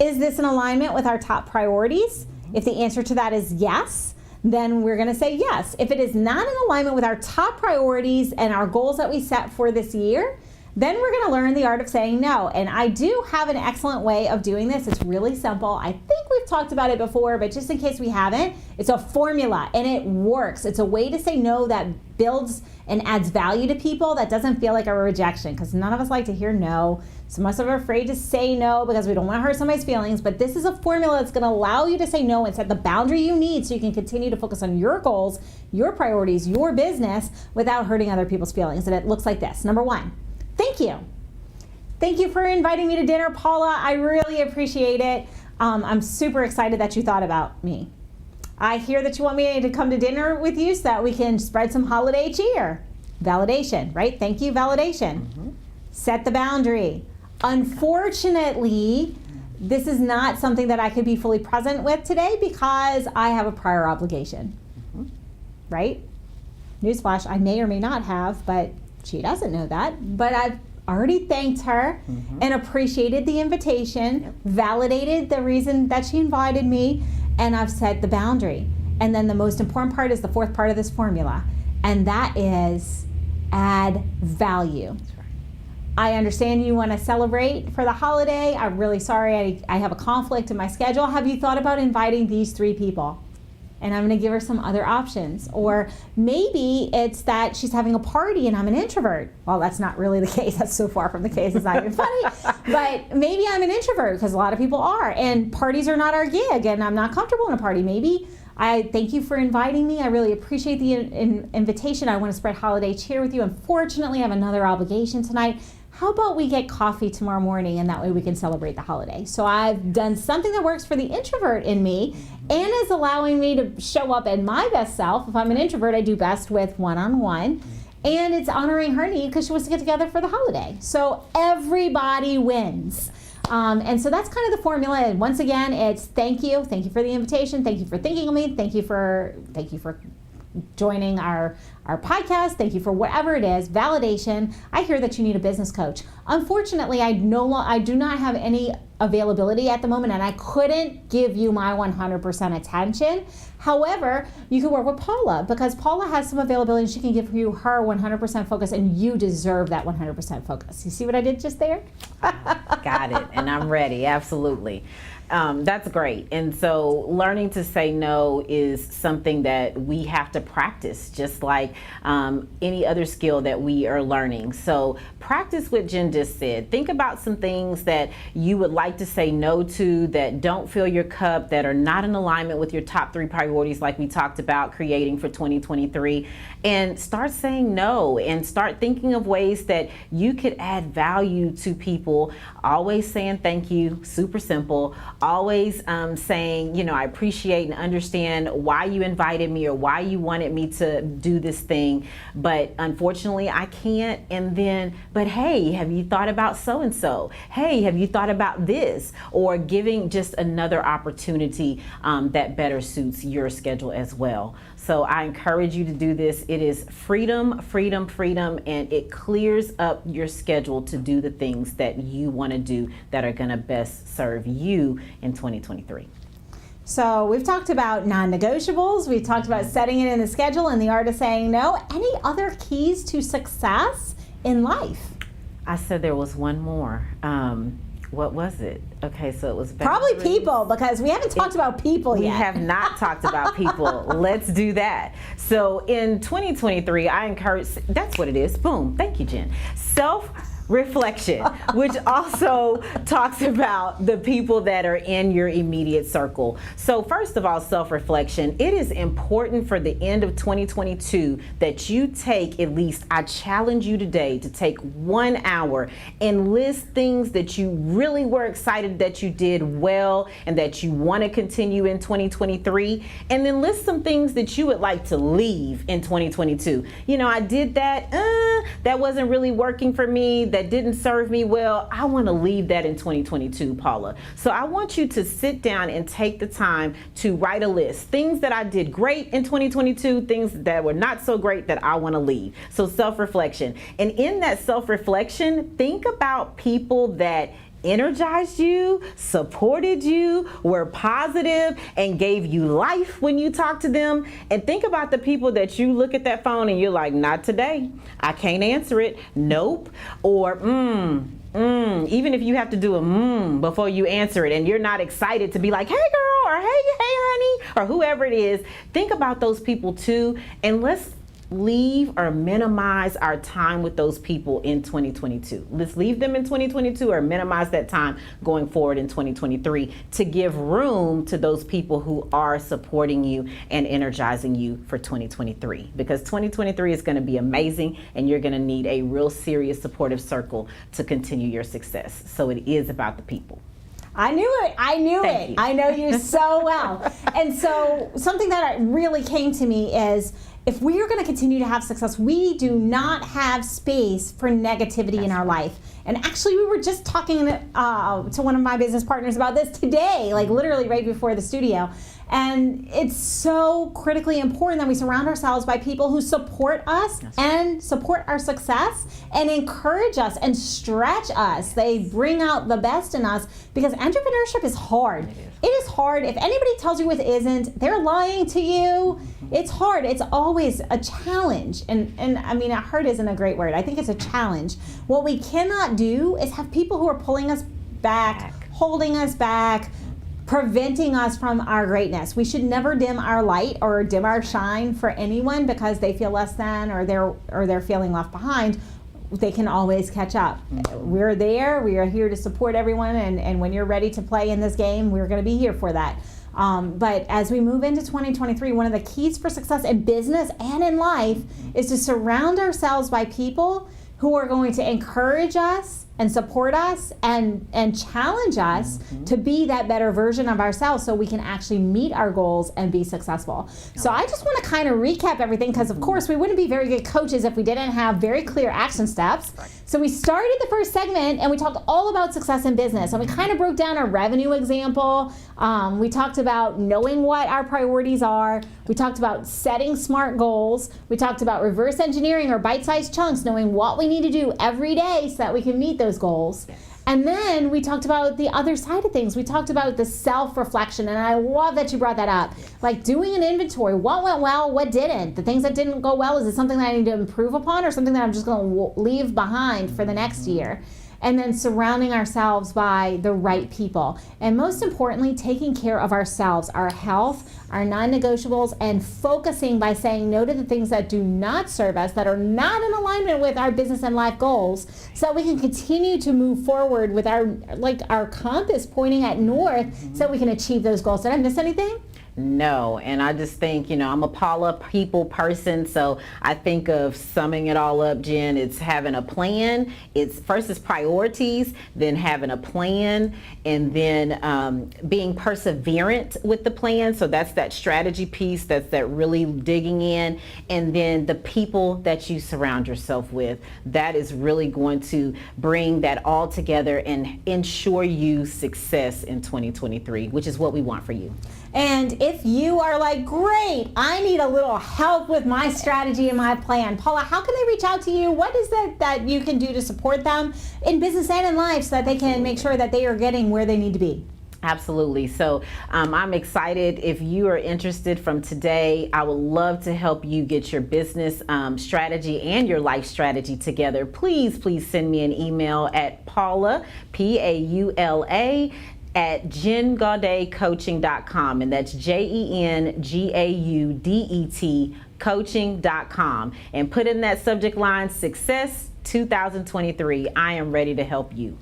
Is this in alignment with our top priorities? If the answer to that is yes, then we're going to say yes. If it is not in alignment with our top priorities and our goals that we set for this year, then we're going to learn the art of saying no. And I do have an excellent way of doing this. It's really simple. I think we've talked about it before, but just in case we haven't, it's a formula and it works. It's a way to say no that builds and adds value to people, that doesn't feel like a rejection, because none of us like to hear no. Some of us are afraid to say no because we don't want to hurt somebody's feelings. But this is a formula that's going to allow you to say no and set the boundary you need so you can continue to focus on your goals, your priorities, your business without hurting other people's feelings. And it looks like this. Number one, thank you. Thank you for inviting me to dinner, Paula. I really appreciate it. I'm super excited that you thought about me. I hear that you want me to come to dinner with you so that we can spread some holiday cheer. Validation, right? Thank you, validation. Mm-hmm. Set the boundary. Unfortunately, this is not something that I could be fully present with today because I have a prior obligation, right? Newsflash, I may or may not have, but she doesn't know that. But I've already thanked her and appreciated the invitation, validated the reason that she invited me, and I've set the boundary. And then the most important part is the fourth part of this formula, and that is add value. I understand you want to celebrate for the holiday. I'm really sorry I have a conflict in my schedule. Have you thought about inviting these 3 people? And I'm going to give her some other options. Or maybe it's that she's having a party and I'm an introvert. Well, that's not really the case. That's so far from the case. It's not even funny. But maybe I'm an introvert because a lot of people are. And parties are not our gig. And I'm not comfortable in a party. Maybe I thank you for inviting me. I really appreciate the invitation. I want to spread holiday cheer with you. Unfortunately, I have another obligation tonight. how about we get coffee tomorrow morning and that way we can celebrate the holiday? So I've done something that works for the introvert in me and is allowing me to show up in my best self. If I'm an introvert, I do best with one-on-one. And it's honoring her need because she wants to get together for the holiday. So everybody wins. And so that's kind of the formula. And once again, it's thank you for the invitation, thank you for thinking of me, thank you for joining our podcast, thank you for whatever it is, validation. I hear that you need a business coach. Unfortunately, I do not have any availability at the moment, and I couldn't give you my 100% attention. However, you can work with Paula because Paula has some availability and she can give you her 100% focus, and you deserve that 100% focus. You see what I did just there? Got it, and I'm ready, absolutely. That's great. And so learning to say no is something that we have to practice, just like any other skill that we are learning. So practice what Jen just said. Think about some things that you would like to say no to that don't fill your cup, that are not in alignment with your top 3 priorities like we talked about creating for 2023. And start saying no and start thinking of ways that you could add value to people. Always saying thank you, super simple. Always saying, I appreciate and understand why you invited me or why you wanted me to do this thing, but unfortunately I can't. And then, but hey, have you thought about so-and-so? Hey, have you thought about this? Or giving just another opportunity that better suits your schedule as well. So I encourage you to do this. It is freedom, freedom, freedom, and it clears up your schedule to do the things that you want to do that are going to best serve you in 2023. So we've talked about non-negotiables. We've talked about setting it in the schedule and the art of saying no. Any other keys to success in life? I said there was one more. What was it? Okay, so it was probably people, because we haven't talked about people yet. We have not talked about people. Let's do that. So in 2023, I encourage, that's what it is. Boom. Thank you, Jen. Self-reflection, which also talks about the people that are in your immediate circle. So first of all, self-reflection. It is important for the end of 2022 that you take at least, I challenge you today to take 1 hour and list things that you really were excited that you did well and that you want to continue in 2023. And then list some things that you would like to leave in 2022. I did that. That wasn't really working for me. That didn't serve me well. I want to leave that in 2022, Paula. So I want you to sit down and take the time to write a list. Things that I did great in 2022, things that were not so great that I want to leave. So self-reflection. And in that self-reflection, think about people that energized you, supported you, were positive, and gave you life when you talk to them. And think about the people that you look at that phone and you're like, not today. I can't answer it. Nope. Or even if you have to do a before you answer it and you're not excited to be like, hey girl, or hey honey, or whoever it is, think about those people too. And let's leave or minimize our time with those people in 2022. Let's leave them in 2022 or minimize that time going forward in 2023 to give room to those people who are supporting you and energizing you for 2023. Because 2023 is going to be amazing and you're going to need a real serious supportive circle to continue your success. So it is about the people. I knew it. Thank you. I know you so well. And so something that really came to me is, if we are going to continue to have success, we do not have space for negativity in our life. And actually, we were just talking to one of my business partners about this today, like literally right before the studio. And it's so critically important that we surround ourselves by people who support us and support our success and encourage us and stretch us. They bring out the best in us, because entrepreneurship is hard. It is hard. If anybody tells you it isn't, they're lying to you. It's hard. It's always a challenge. And I mean, hard isn't a great word. I think it's a challenge. What we cannot do is have people who are pulling us back, holding us back, preventing us from our greatness. We should never dim our light or dim our shine for anyone because they feel less than or they're feeling left behind. They can always catch up. We're there. We are here to support everyone, and when you're ready to play in this game, we're going to be here for that. But as we move into 2023, one of the keys for success in business and in life is to surround ourselves by people who are going to encourage us and support us and challenge us to be that better version of ourselves so we can actually meet our goals and be successful. So I just want to kind of recap everything, because of course we wouldn't be very good coaches if we didn't have very clear action steps. So we started the first segment and we talked all about success in business, and we kind of broke down a revenue example. We talked about knowing what our priorities are. We talked about setting smart goals. We talked about reverse engineering or bite-sized chunks, knowing what we need to do every day so that we can meet those goals. And then we talked about the other side of things. We talked about the self-reflection, and I love that you brought that up. Like doing an inventory. What went well, what didn't? The things that didn't go well, is it something that I need to improve upon, or something that I'm just going to leave behind for the next year? And then surrounding ourselves by the right people. And most importantly, taking care of ourselves, our health, our non-negotiables, and focusing by saying no to the things that do not serve us, that are not in alignment with our business and life goals, so that we can continue to move forward with our compass pointing at north, so that we can achieve those goals. Did I miss anything? No, and I just think, I'm a Paula people person, so I think of summing it all up, Jen. It's having a plan. It's priorities, then having a plan, and then being perseverant with the plan. So that's that strategy piece, that's that really digging in, and then the people that you surround yourself with. That is really going to bring that all together and ensure you success in 2023, which is what we want for you. And if you are like, great, I need a little help with my strategy and my plan, Paula, how can they reach out to you? What is it that you can do to support them in business and in life so that they can make sure that they are getting where they need to be? Absolutely. So I'm excited. If you are interested from today, I would love to help you get your business strategy and your life strategy together. Please send me an email at Paula, Paula, at JenGaudetCoaching.com, and that's JenGaudet coaching.com, and put in that subject line, Success 2023. I am ready to help you.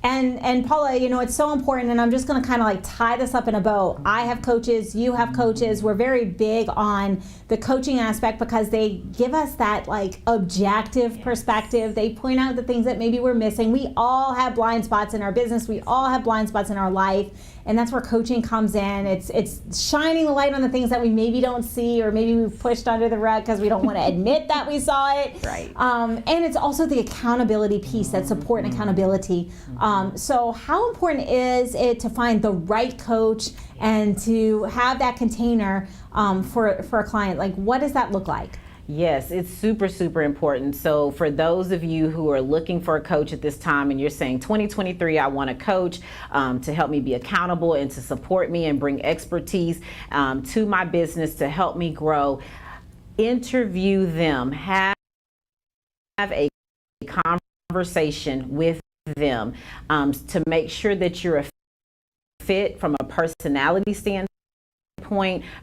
And Paula, it's so important, and I'm just going to kind of like tie this up in a bow. I have coaches, you have coaches. We're very big on the coaching aspect because they give us that like objective perspective. They point out the things that maybe we're missing. We all have blind spots in our business. We all have blind spots in our life. And that's where coaching comes in. It's shining the light on the things that we maybe don't see, or maybe we've pushed under the rug because we don't want to admit that we saw it. Right. And it's also the accountability piece, that support and accountability. So how important is it to find the right coach and to have that container for a client? Like, what does that look like? Yes, it's super important. So for those of you who are looking for a coach at this time, and you're saying 2023, I want a coach to help me be accountable and to support me and bring expertise to my business to help me grow, interview them, have a conversation with them to make sure that you're a fit from a personality standpoint,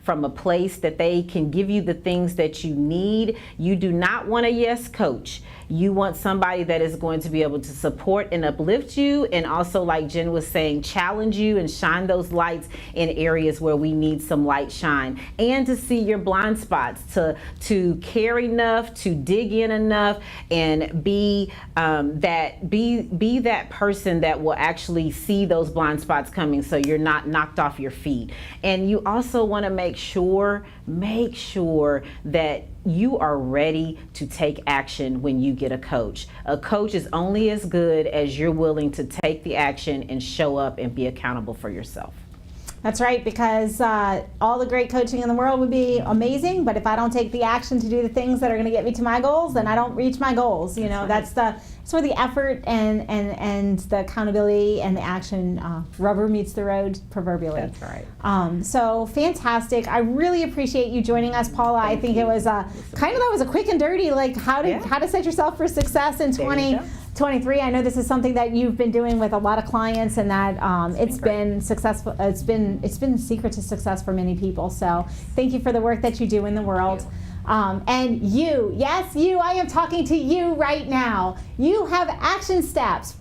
from a place that they can give you the things that you need. You do not want a yes coach. You want somebody that is going to be able to support and uplift you, and also, like Jen was saying, challenge you and shine those lights in areas where we need some light shine, and to see your blind spots, to care enough, to dig in enough, and be that person that will actually see those blind spots coming, so you're not knocked off your feet. And you also want to make sure that you are ready to take action when you get a coach. A coach is only as good as you're willing to take the action and show up and be accountable for yourself. That's right, because all the great coaching in the world would be amazing, but if I don't take the action to do the things that are going to get me to my goals, then I don't reach my goals. That's where the effort and the accountability and the action rubber meets the road, proverbially. That's right. So fantastic. I really appreciate you joining us, Paula. I think it was that was a quick and dirty, like how to set yourself for success in 2023. I know this is something that you've been doing with a lot of clients, and that it's been successful. It's been the secret to success for many people. So thank you for the work that you do in the world. And you, yes, you, I am talking to you right now. You have action steps.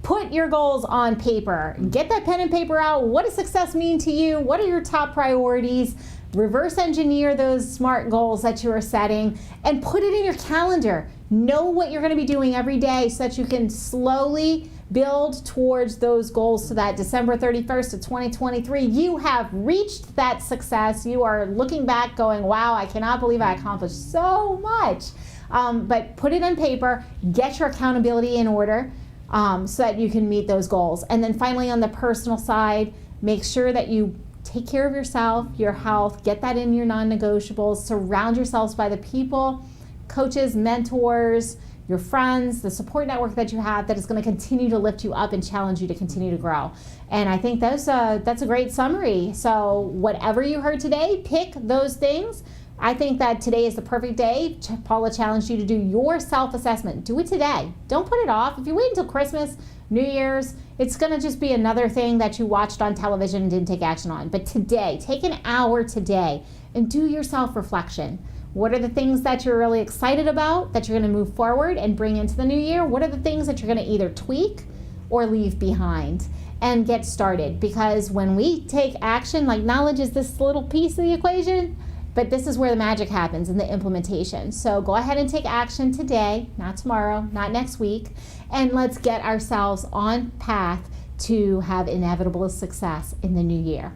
Put your goals on paper. Get that pen and paper out. What does success mean to you? What are your top priorities? Reverse engineer those SMART goals that you are setting and put it in your calendar. Know what you're going to be doing every day so that you can slowly build towards those goals so that December 31st of 2023, you have reached that success. You are looking back going, wow, I cannot believe I accomplished so much. But put it on paper, get your accountability in order so that you can meet those goals. And then finally, on the personal side, make sure that you take care of yourself, your health, get that in your non-negotiables, surround yourselves by the people, coaches, mentors, your friends, the support network that you have that is going to continue to lift you up and challenge you to continue to grow. And I think that's a great summary. So whatever you heard today, pick those things. I think that today is the perfect day. Paula challenged you to do your self-assessment. Do it today. Don't put it off. If you wait until Christmas, New Year's, it's going to just be another thing that you watched on television and didn't take action on. But today, take an hour today and do your self-reflection. What are the things that you're really excited about that you're going to move forward and bring into the new year? What are the things that you're going to either tweak or leave behind? And get started. Because when we take action, like knowledge is this little piece of the equation, but this is where the magic happens in the implementation. So go ahead and take action today, not tomorrow, not next week, and let's get ourselves on path to have inevitable success in the new year.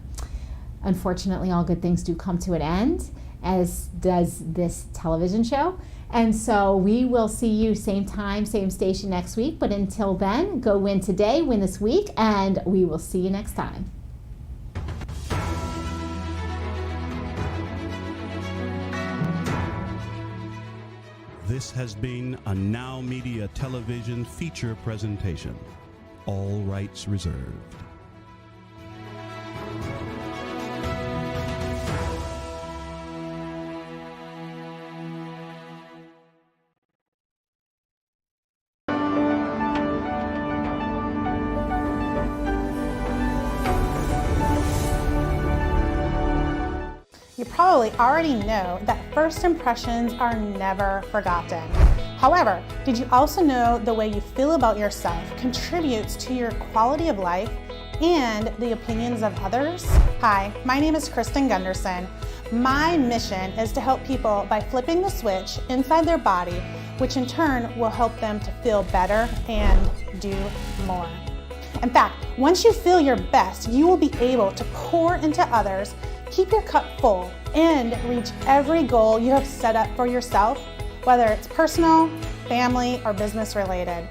Unfortunately, all good things do come to an end, as does this television show. And so we will see you same time, same station next week. But until then, go win today, win this week, and we will see you next time. This has been a NowMedia Television feature presentation. All rights reserved. You probably already know that first impressions are never forgotten. However, did you also know the way you feel about yourself contributes to your quality of life and the opinions of others? Hi, my name is Kristen Gunderson. My mission is to help people by flipping the switch inside their body, which in turn will help them to feel better and do more. In fact, once you feel your best, you will be able to pour into others, keep your cup full, and reach every goal you have set up for yourself, whether it's personal, family, or business related.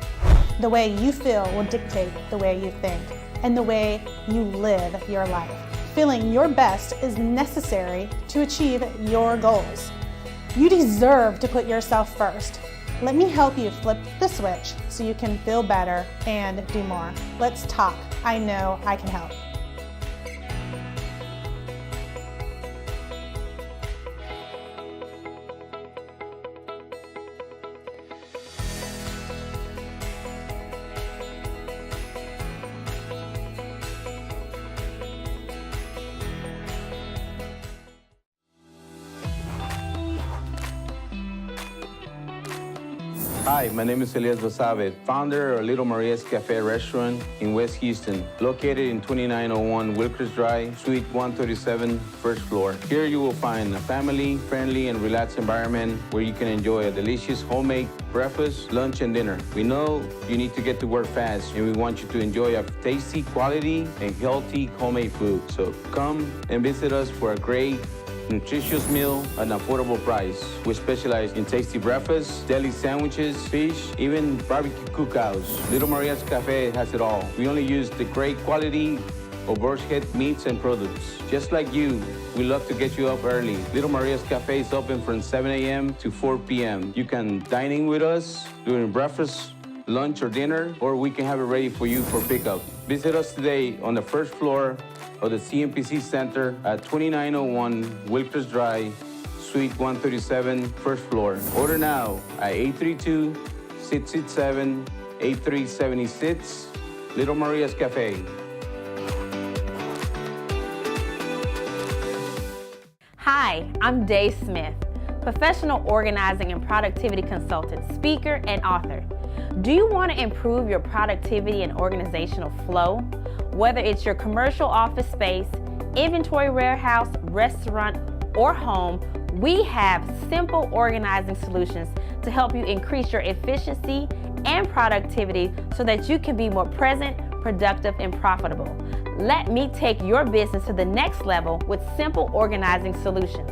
The way you feel will dictate the way you think and the way you live your life. Feeling your best is necessary to achieve your goals. You deserve to put yourself first. Let me help you flip the switch so you can feel better and do more. Let's talk. I know I can help. Hi, my name is Elias Basabe, founder of Little Maria's Cafe restaurant in West Houston, located in 2901 Wilkers Drive, Suite 137, first floor. Here you will find a family-friendly and relaxed environment where you can enjoy a delicious homemade breakfast, lunch, and dinner. We know you need to get to work fast, and we want you to enjoy a tasty, quality, and healthy homemade food. So come and visit us for a great nutritious meal at an affordable price. We specialize in tasty breakfasts, deli sandwiches, fish, even barbecue cookouts. Little Maria's Cafe has it all. We only use the great quality of bird's head meats and products. Just like you, we love to get you up early. Little Maria's Cafe is open from 7 a.m. to 4 p.m. You can dine in with us during breakfast, lunch, or dinner, or we can have it ready for you for pickup. Visit us today on the first floor of the CMPC Center at 2901 Wilkers Drive, Suite 137, first floor. Order now at 832-667-8376, Little Maria's Cafe. Hi, I'm Dave Smith, professional organizing and productivity consultant, speaker, and author. Do you want to improve your productivity and organizational flow? Whether it's your commercial office space, inventory warehouse, restaurant, or home, We have simple organizing solutions to help you increase your efficiency and productivity so that you can be more present, productive, and profitable. Let me take your business to the next level with simple organizing solutions.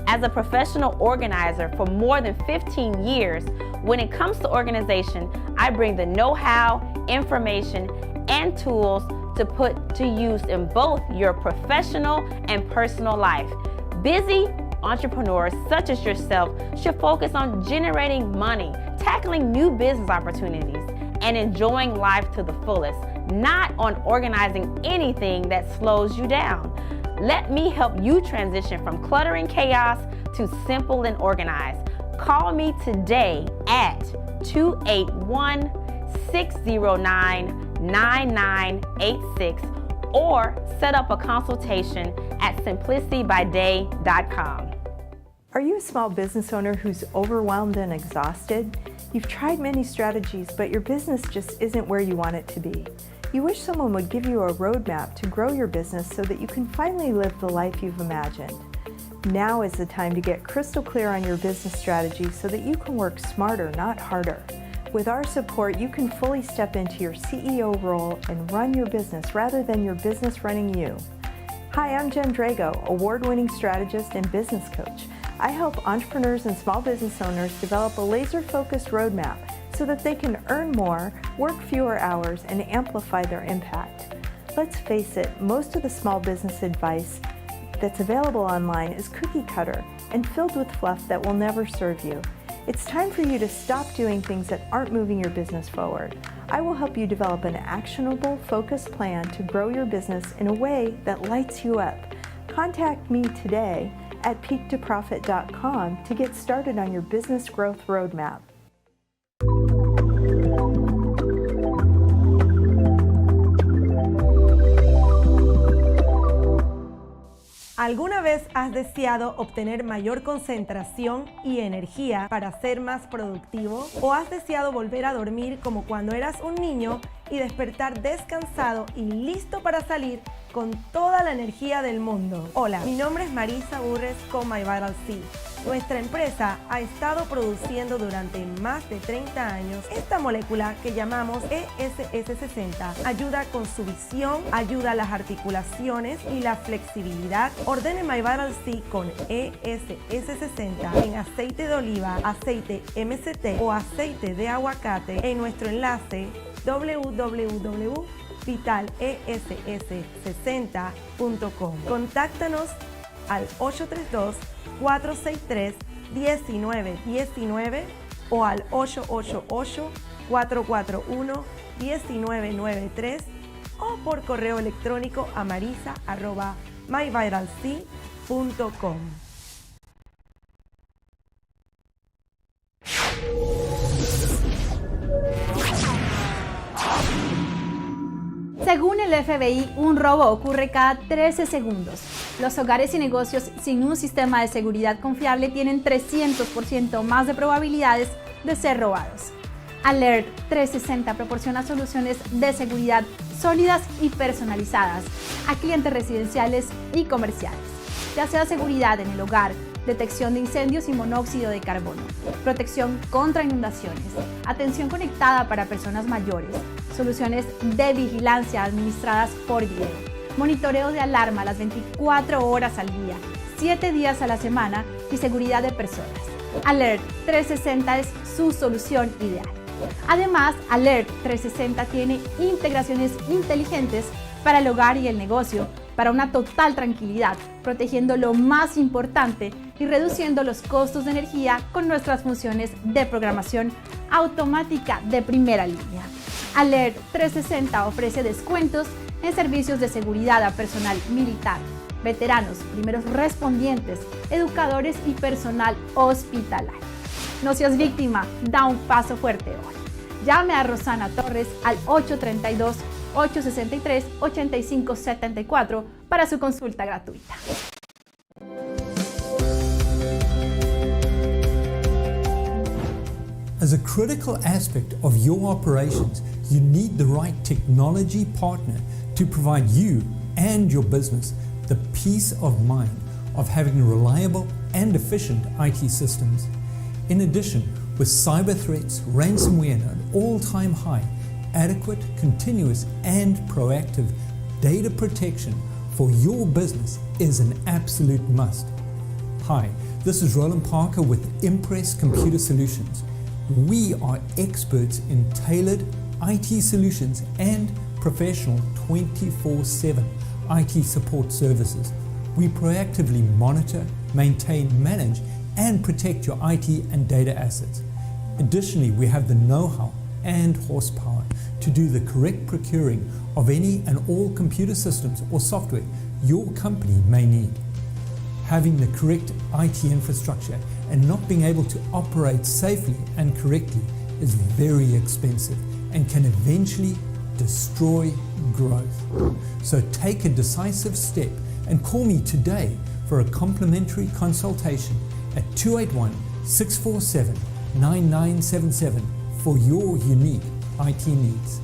As a professional organizer for more than 15 years, when it comes to organization, I bring the know-how, information, and tools to put to use in both your professional and personal life. Busy entrepreneurs such as yourself should focus on generating money, tackling new business opportunities, and enjoying life to the fullest, not on organizing anything that slows you down. Let me help you transition from clutter and chaos to simple and organized. Call me today at 281-609-9986 or set up a consultation at simplicitybyday.com. Are you a small business owner who's overwhelmed and exhausted? You've tried many strategies, but your business just isn't where you want it to be. You wish someone would give you a roadmap to grow your business so that you can finally live the life you've imagined. Now is the time to get crystal clear on your business strategy so that you can work smarter, not harder. With our support, you can fully step into your CEO role and run your business rather than your business running you. Hi, I'm Jen Drago, award-winning strategist and business coach. I help entrepreneurs and small business owners develop a laser-focused roadmap so that they can earn more, work fewer hours, and amplify their impact. Let's face it, most of the small business advice that's available online is cookie cutter and filled with fluff that will never serve you. It's time for you to stop doing things that aren't moving your business forward. I will help you develop an actionable, focused plan to grow your business in a way that lights you up. Contact me today at peaktoprofit.com to get started on your business growth roadmap. ¿Alguna vez has deseado obtener mayor concentración y energía para ser más productivo? ¿O has deseado volver a dormir como cuando eras un niño y despertar descansado y listo para salir con toda la energía del mundo? Hola, mi nombre es Marisa Burres con My Vital C. Nuestra empresa ha estado produciendo durante más de 30 años esta molécula que llamamos ESS60. Ayuda con su visión, ayuda a las articulaciones y la flexibilidad. Ordene My Vital C con ESS60 en aceite de oliva, aceite MCT o aceite de aguacate en nuestro enlace www.vitaless60.com. Contáctanos al 832-463-1919 o al 888-441-1993 o por correo electrónico a marisa@myvitalc.com. Según el FBI, un robo ocurre cada 13 segundos. Los hogares y negocios sin un sistema de seguridad confiable tienen 300% más de probabilidades de ser robados. Alert 360 proporciona soluciones de seguridad sólidas y personalizadas a clientes residenciales y comerciales, ya sea seguridad en el hogar, detección de incendios y monóxido de carbono, protección contra inundaciones, atención conectada para personas mayores, soluciones de vigilancia administradas por video, monitoreo de alarma las 24 horas al día, 7 días a la semana y seguridad de personas. Alert 360 es su solución ideal. Además, Alert 360 tiene integraciones inteligentes para el hogar y el negocio, para una total tranquilidad, protegiendo lo más importante y reduciendo los costos de energía con nuestras funciones de programación automática de primera línea. Alert 360 ofrece descuentos en servicios de seguridad a personal militar, veteranos, primeros respondientes, educadores y personal hospitalario. No seas víctima, da un paso fuerte hoy. Llame a Rosana Torres al 832-863-8574 para su consulta gratuita. As a critical aspect of your operations, you need the right technology partner to provide you and your business the peace of mind of having reliable and efficient IT systems. In addition, with cyber threats, ransomware at an all-time high, adequate, continuous, and proactive data protection for your business is an absolute must. Hi, this is Roland Parker with Impress Computer Solutions. We are experts in tailored IT solutions and professional 24/7 IT support services. We proactively monitor, maintain, manage, and protect your IT and data assets. Additionally, we have the know-how and horsepower to do the correct procuring of any and all computer systems or software your company may need. Having the correct IT infrastructure and not being able to operate safely and correctly is very expensive and can eventually destroy growth. So take a decisive step and call me today for a complimentary consultation at 281-647-9977 for your unique IT needs.